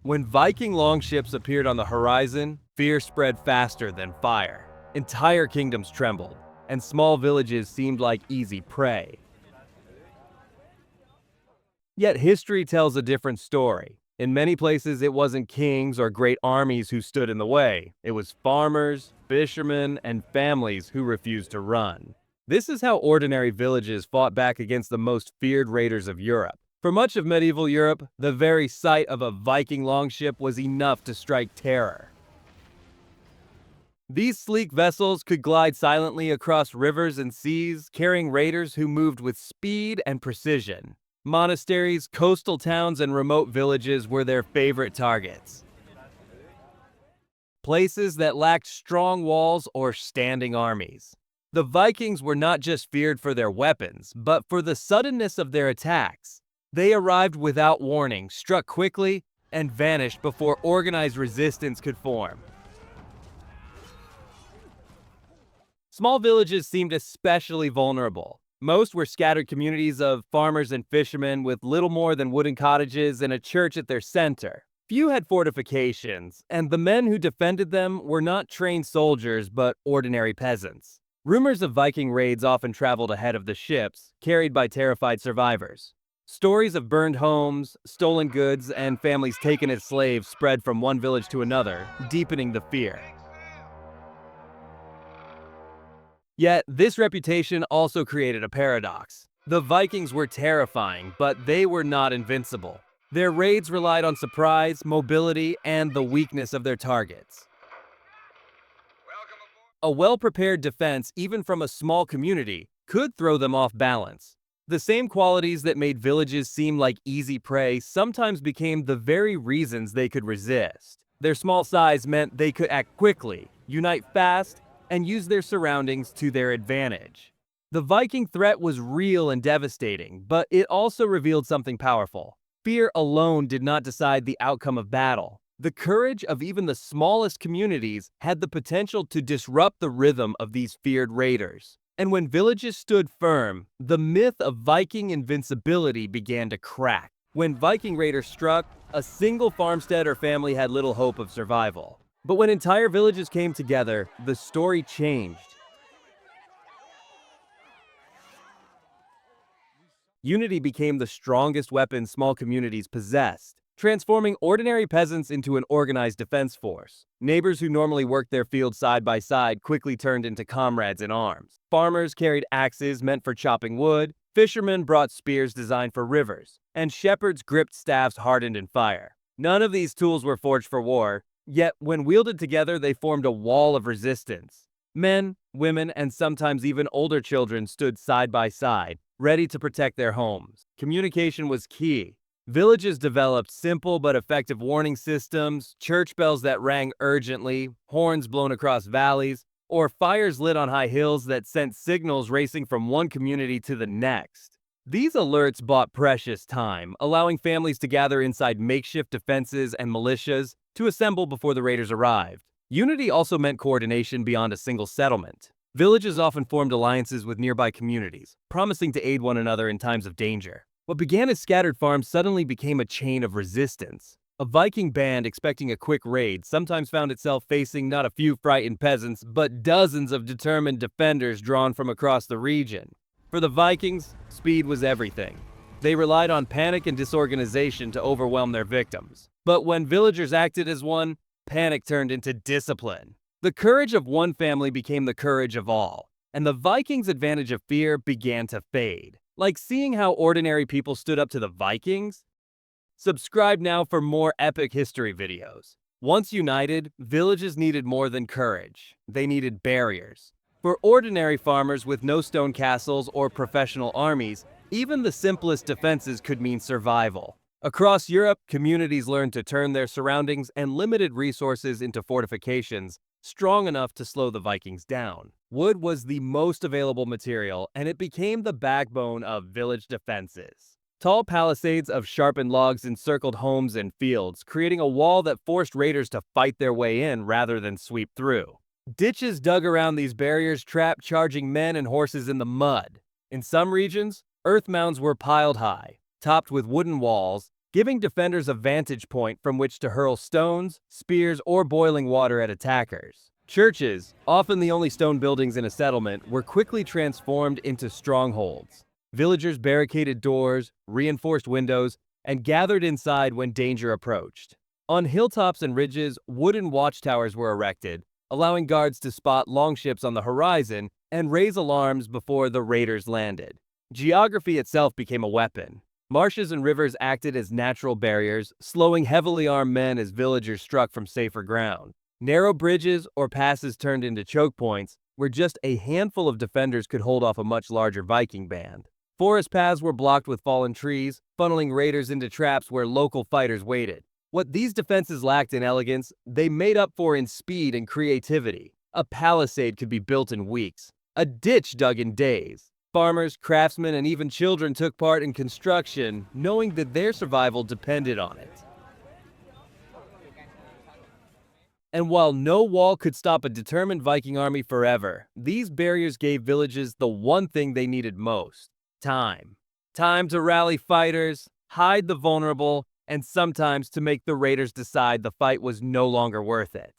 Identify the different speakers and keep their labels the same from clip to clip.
Speaker 1: When Viking longships appeared on the horizon, fear spread faster than fire. Entire kingdoms trembled, and small villages seemed like easy prey. Yet history tells a different story. In many places, it wasn't kings or great armies who stood in the way. It was farmers, fishermen, and families who refused to run. This is how ordinary villages fought back against the most feared raiders of Europe. For much of medieval Europe, the very sight of a Viking longship was enough to strike terror. These sleek vessels could glide silently across rivers and seas, carrying raiders who moved with speed and precision. Monasteries, coastal towns, and remote villages were their favorite targets. Places that lacked strong walls or standing armies. The Vikings were not just feared for their weapons, but for the suddenness of their attacks. They arrived without warning, struck quickly, and vanished before organized resistance could form. Small villages seemed especially vulnerable. Most were scattered communities of farmers and fishermen with little more than wooden cottages and a church at their center. Few had fortifications, and the men who defended them were not trained soldiers but ordinary peasants. Rumors of Viking raids often traveled ahead of the ships, carried by terrified survivors. Stories of burned homes, stolen goods, and families taken as slaves spread from one village to another, deepening the fear. Yet, this reputation also created a paradox. The Vikings were terrifying, but they were not invincible. Their raids relied on surprise, mobility, and the weakness of their targets. A well-prepared defense, even from a small community, could throw them off balance. The same qualities that made villages seem like easy prey sometimes became the very reasons they could resist. Their small size meant they could act quickly, unite fast, and use their surroundings to their advantage. The Viking threat was real and devastating, but it also revealed something powerful. Fear alone did not decide the outcome of battle. The courage of even the smallest communities had the potential to disrupt the rhythm of these feared raiders. And when villages stood firm, the myth of Viking invincibility began to crack. When Viking raiders struck, a single farmstead or family had little hope of survival. But when entire villages came together, the story changed. Unity became the strongest weapon small communities possessed, transforming ordinary peasants into an organized defense force. Neighbors who normally worked their fields side by side quickly turned into comrades in arms. Farmers carried axes meant for chopping wood, fishermen brought spears designed for rivers, and shepherds gripped staffs hardened in fire. None of these tools were forged for war, yet when wielded together they formed a wall of resistance. Men, women, and sometimes even older children stood side by side, ready to protect their homes. Communication was key. Villages developed simple but effective warning systems, church bells that rang urgently, horns blown across valleys, or fires lit on high hills that sent signals racing from one community to the next. These alerts bought precious time, allowing families to gather inside makeshift defenses and militias to assemble before the raiders arrived. Unity also meant coordination beyond a single settlement. Villages often formed alliances with nearby communities, promising to aid one another in times of danger. What began as scattered farms suddenly became a chain of resistance. A Viking band expecting a quick raid sometimes found itself facing not a few frightened peasants, but dozens of determined defenders drawn from across the region. For the Vikings, speed was everything. They relied on panic and disorganization to overwhelm their victims. But when villagers acted as one, panic turned into discipline. The courage of one family became the courage of all, and the Vikings' advantage of fear began to fade. Like seeing how ordinary people stood up to the Vikings? Subscribe now for more epic history videos. Once united, villages needed more than courage. They needed barriers. For ordinary farmers with no stone castles or professional armies, even the simplest defenses could mean survival. Across Europe, communities learned to turn their surroundings and limited resources into fortifications strong enough to slow the Vikings down. Wood was the most available material, and it became the backbone of village defenses. Tall palisades of sharpened logs encircled homes and fields, creating a wall that forced raiders to fight their way in rather than sweep through. Ditches dug around these barriers trapped charging men and horses in the mud. In some regions, earth mounds were piled high, topped with wooden walls, giving defenders a vantage point from which to hurl stones, spears, or boiling water at attackers. Churches, often the only stone buildings in a settlement, were quickly transformed into strongholds. Villagers barricaded doors, reinforced windows, and gathered inside when danger approached. On hilltops and ridges, wooden watchtowers were erected, allowing guards to spot longships on the horizon and raise alarms before the raiders landed. Geography itself became a weapon. Marshes and rivers acted as natural barriers, slowing heavily armed men as villagers struck from safer ground. Narrow bridges or passes turned into choke points, where just a handful of defenders could hold off a much larger Viking band. Forest paths were blocked with fallen trees, funneling raiders into traps where local fighters waited. What these defenses lacked in elegance, they made up for in speed and creativity. A palisade could be built in weeks, a ditch dug in days. Farmers, craftsmen, and even children took part in construction, knowing that their survival depended on it. And while no wall could stop a determined Viking army forever, these barriers gave villages the one thing they needed most: time. Time to rally fighters, hide the vulnerable, and sometimes to make the raiders decide the fight was no longer worth it.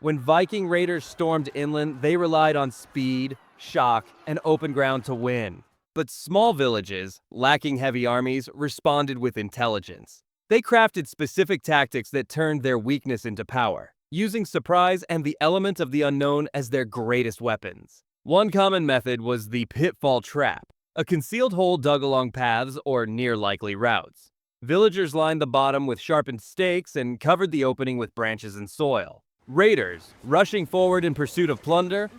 Speaker 1: When Viking raiders stormed inland, they relied on speed, shock, and open ground to win. But small villages, lacking heavy armies, responded with intelligence. They crafted specific tactics that turned their weakness into power, using surprise and the element of the unknown as their greatest weapons. One common method was the pitfall trap, a concealed hole dug along paths or near likely routes. Villagers lined the bottom with sharpened stakes and covered the opening with branches and soil. Raiders, rushing forward in pursuit of plunder,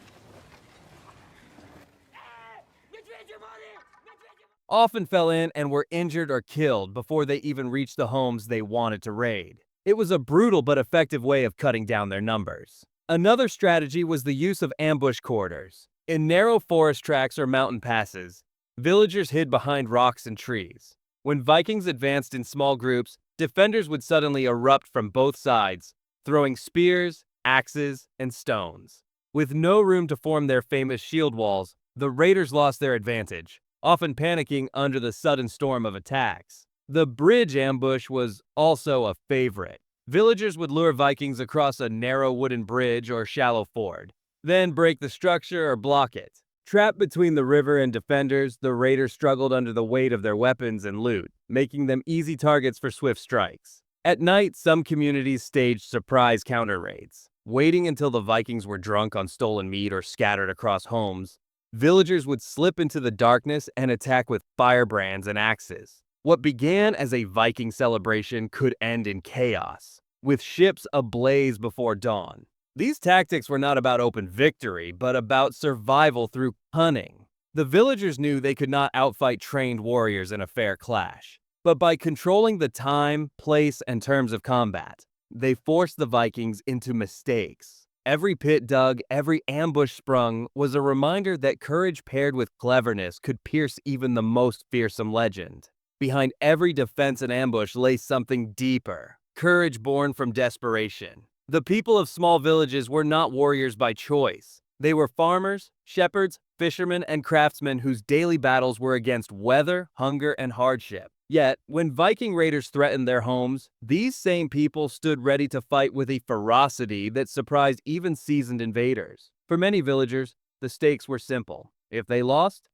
Speaker 1: often fell in and were injured or killed before they even reached the homes they wanted to raid. It was a brutal but effective way of cutting down their numbers. Another strategy was the use of ambush corridors. In narrow forest tracts or mountain passes, villagers hid behind rocks and trees. When Vikings advanced in small groups, defenders would suddenly erupt from both sides, throwing spears, axes, and stones. With no room to form their famous shield walls, the raiders lost their advantage, often panicking under the sudden storm of attacks. The bridge ambush was also a favorite. Villagers would lure Vikings across a narrow wooden bridge or shallow ford, then break the structure or block it. Trapped between the river and defenders, the raiders struggled under the weight of their weapons and loot, making them easy targets for swift strikes. At night, some communities staged surprise counter raids. Waiting until the Vikings were drunk on stolen meat or scattered across homes, villagers would slip into the darkness and attack with firebrands and axes. What began as a Viking celebration could end in chaos, with ships ablaze before dawn. These tactics were not about open victory, but about survival through cunning. The villagers knew they could not outfight trained warriors in a fair clash, but by controlling the time, place, and terms of combat, they forced the Vikings into mistakes. Every pit dug, every ambush sprung was a reminder that courage paired with cleverness could pierce even the most fearsome legend. Behind every defense and ambush lay something deeper: courage born from desperation. The people of small villages were not warriors by choice. They were farmers, shepherds, fishermen, and craftsmen whose daily battles were against weather, hunger, and hardship. Yet, when Viking raiders threatened their homes, these same people stood ready to fight with a ferocity that surprised even seasoned invaders. For many villagers, the stakes were simple. If they lost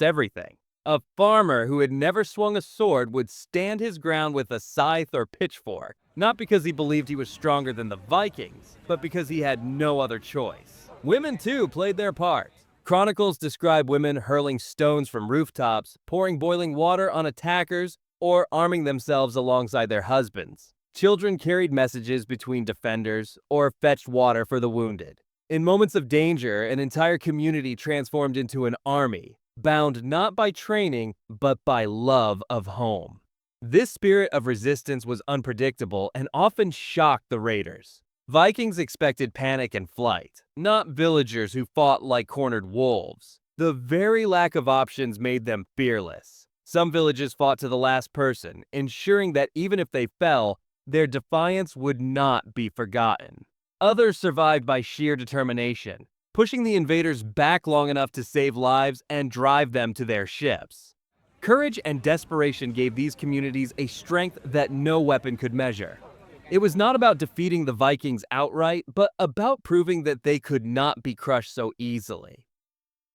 Speaker 1: everything. A farmer who had never swung a sword would stand his ground with a scythe or pitchfork, not because he believed he was stronger than the Vikings, but because he had no other choice. Women, too, played their part. Chronicles describe women hurling stones from rooftops, pouring boiling water on attackers, or arming themselves alongside their husbands. Children carried messages between defenders or fetched water for the wounded. In moments of danger, an entire community transformed into an army, bound not by training, but by love of home. This spirit of resistance was unpredictable and often shocked the raiders. Vikings expected panic and flight, not villagers who fought like cornered wolves. The very lack of options made them fearless. Some villages fought to the last person, ensuring that even if they fell, their defiance would not be forgotten. Others survived by sheer determination, pushing the invaders back long enough to save lives and drive them to their ships. Courage and desperation gave these communities a strength that no weapon could measure. It was not about defeating the Vikings outright, but about proving that they could not be crushed so easily.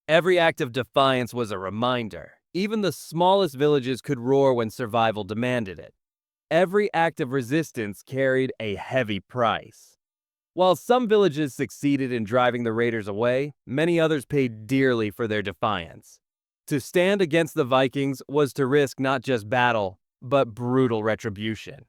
Speaker 1: Every act of defiance was a reminder. Even the smallest villages could roar when survival demanded it. Every act of resistance carried a heavy price. While some villages succeeded in driving the raiders away, many others paid dearly for their defiance. To stand against the Vikings was to risk not just battle, but brutal retribution.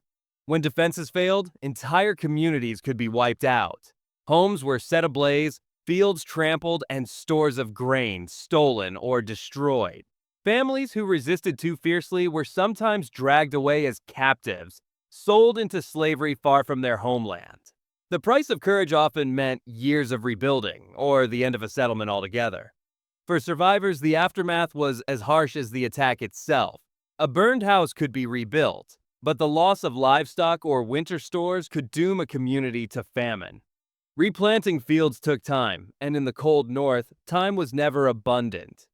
Speaker 1: When defenses failed, entire communities could be wiped out. Homes were set ablaze, fields trampled, and stores of grain stolen or destroyed. Families who resisted too fiercely were sometimes dragged away as captives, sold into slavery far from their homeland. The price of courage often meant years of rebuilding, or the end of a settlement altogether. For survivors, the aftermath was as harsh as the attack itself. A burned house could be rebuilt, but the loss of livestock or winter stores could doom a community to famine. Replanting fields took time, and in the cold north, time was never abundant.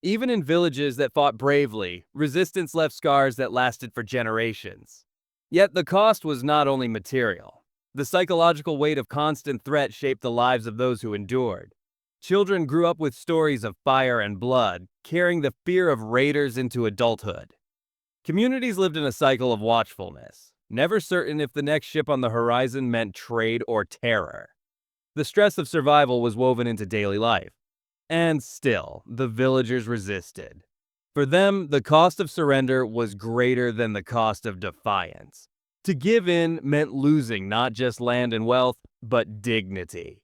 Speaker 1: Even in villages that fought bravely, resistance left scars that lasted for generations. Yet the cost was not only material. The psychological weight of constant threat shaped the lives of those who endured. Children grew up with stories of fire and blood, carrying the fear of raiders into adulthood. Communities lived in a cycle of watchfulness, never certain if the next ship on the horizon meant trade or terror. The stress of survival was woven into daily life. And still, the villagers resisted. For them, the cost of surrender was greater than the cost of defiance. To give in meant losing not just land and wealth, but dignity.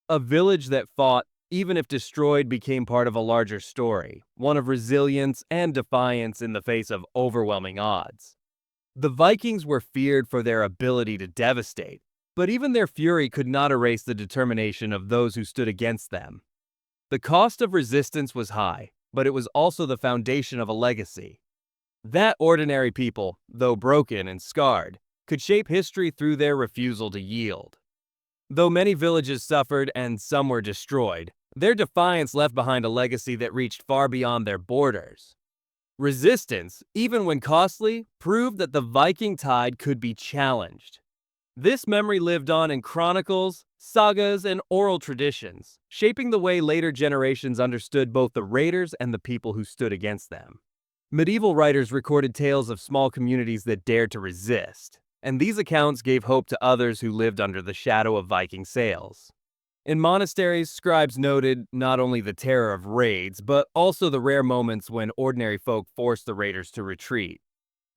Speaker 1: A village that fought, even if destroyed, became part of a larger story, one of resilience and defiance in the face of overwhelming odds. The Vikings were feared for their ability to devastate, but even their fury could not erase the determination of those who stood against them. The cost of resistance was high, but it was also the foundation of a legacy. That ordinary people, though broken and scarred, could shape history through their refusal to yield. Though many villages suffered and some were destroyed, their defiance left behind a legacy that reached far beyond their borders. Resistance, even when costly, proved that the Viking tide could be challenged. This memory lived on in chronicles, sagas, and oral traditions, shaping the way later generations understood both the raiders and the people who stood against them. Medieval writers recorded tales of small communities that dared to resist, and these accounts gave hope to others who lived under the shadow of Viking sails. In monasteries, scribes noted not only the terror of raids, but also the rare moments when ordinary folk forced the raiders to retreat.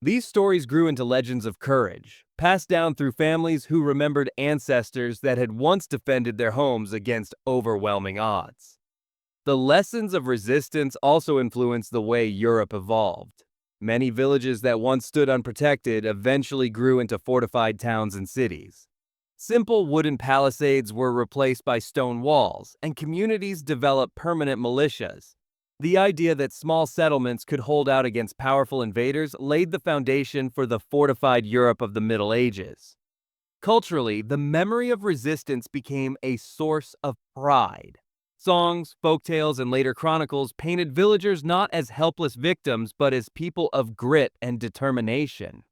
Speaker 1: These stories grew into legends of courage, passed down through families who remembered ancestors that had once defended their homes against overwhelming odds. The lessons of resistance also influenced the way Europe evolved. Many villages that once stood unprotected eventually grew into fortified towns and cities. Simple wooden palisades were replaced by stone walls, and communities developed permanent militias. The idea that small settlements could hold out against powerful invaders laid the foundation for the fortified Europe of the Middle Ages. Culturally, the memory of resistance became a source of pride. Songs, folktales, and later chronicles painted villagers not as helpless victims, but as people of grit and determination.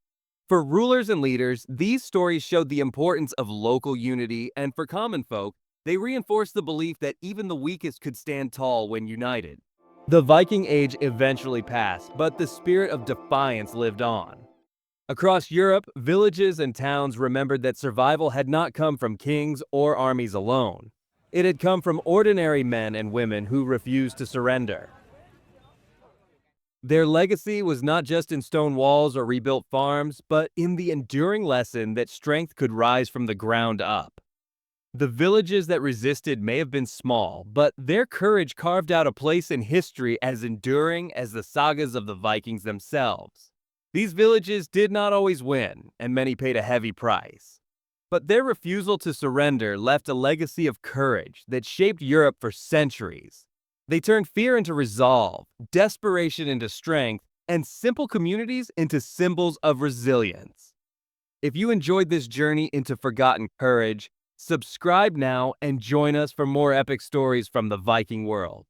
Speaker 1: For rulers and leaders, these stories showed the importance of local unity, and for common folk, they reinforced the belief that even the weakest could stand tall when united. The Viking Age eventually passed, but the spirit of defiance lived on. Across Europe, villages and towns remembered that survival had not come from kings or armies alone. It had come from ordinary men and women who refused to surrender. Their legacy was not just in stone walls or rebuilt farms, but in the enduring lesson that strength could rise from the ground up. The villages that resisted may have been small, but their courage carved out a place in history as enduring as the sagas of the Vikings themselves. These villages did not always win, and many paid a heavy price. But their refusal to surrender left a legacy of courage that shaped Europe for centuries. They turned fear into resolve, desperation into strength, and simple communities into symbols of resilience. If you enjoyed this journey into forgotten courage, subscribe now and join us for more epic stories from the Viking world.